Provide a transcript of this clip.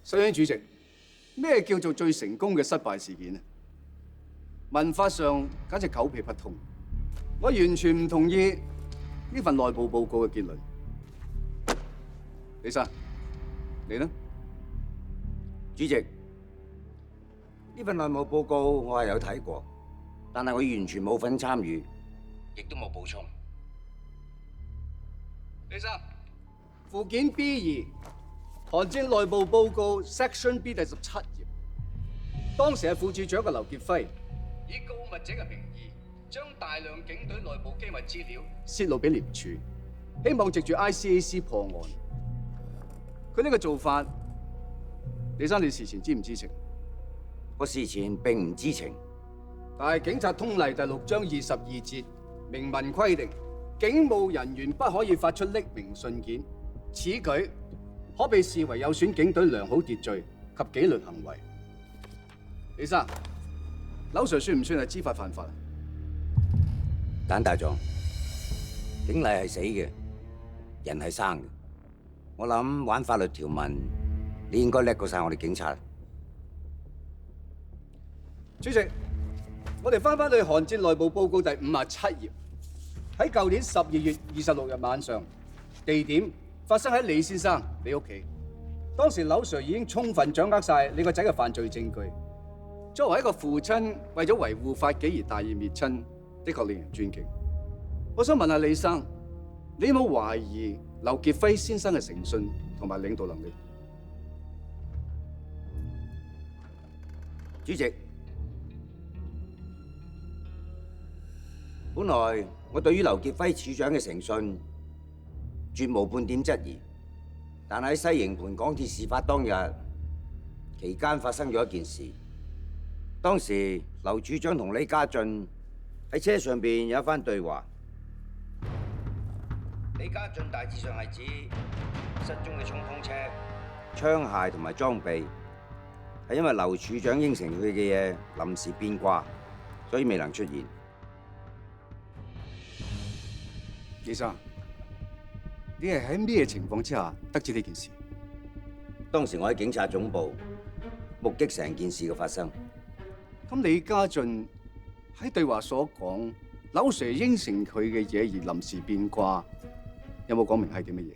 首先，主席，咩叫做最成功嘅失敗事件呢？文法上簡直狗屁不通，我完全唔同意呢份內部報告嘅結論。李生，你呢？主席，呢份內部報告我係有睇過，但係我完全冇份參與，亦都冇補充。李生，附件 B2，韓戰內部報告 Section B 第17頁，當時係副處長嘅劉傑輝，以告密者嘅名義，將大量警隊內部機密資料泄露俾廉署，希望藉住 ICAC 破案。佢呢個做法，李生你事前知唔知情？我事前並唔知情，但係警察通例第6章22節明文規定，警務人員不可以發出匿名信件，此舉可被視為有損警隊良好秩序及紀律行為。李生，劉 Sir 算唔算係知法犯法啊？簡大狀，警例係死嘅，人係生嘅。我諗玩法律條文，你應該叻過晒我哋警察。主席，我哋翻返去韓戰內部報告第57頁，喺舊年12月26日晚上，地點發生喺李先生你屋企。當時劉 Sir 已經充分掌握晒你個仔嘅犯罪證據。作為一個父親，為咗維護法紀而大義滅親，的確令人尊敬。我想問下李生，你有冇懷疑劉傑輝先生嘅誠信同埋領導能力？主席，本來我對於劉傑輝處長嘅誠信絕無半點質疑，但喺西營盤港鐵事發當日期間發生咗一件事。當時劉處長同李家俊喺車上邊有一番對話。李家俊大致上係指失蹤嘅衝鋒車、槍械同埋裝備係因為劉處長應承佢嘅嘢臨時變卦，所以未能出現。李生，你係喺咩情況之下得知呢件事？當時我喺警察總部目擊成件事嘅發生。咁李家俊喺對話所講，劉 Sir 應承佢嘅嘢而臨時變卦，有冇講明係啲乜嘢？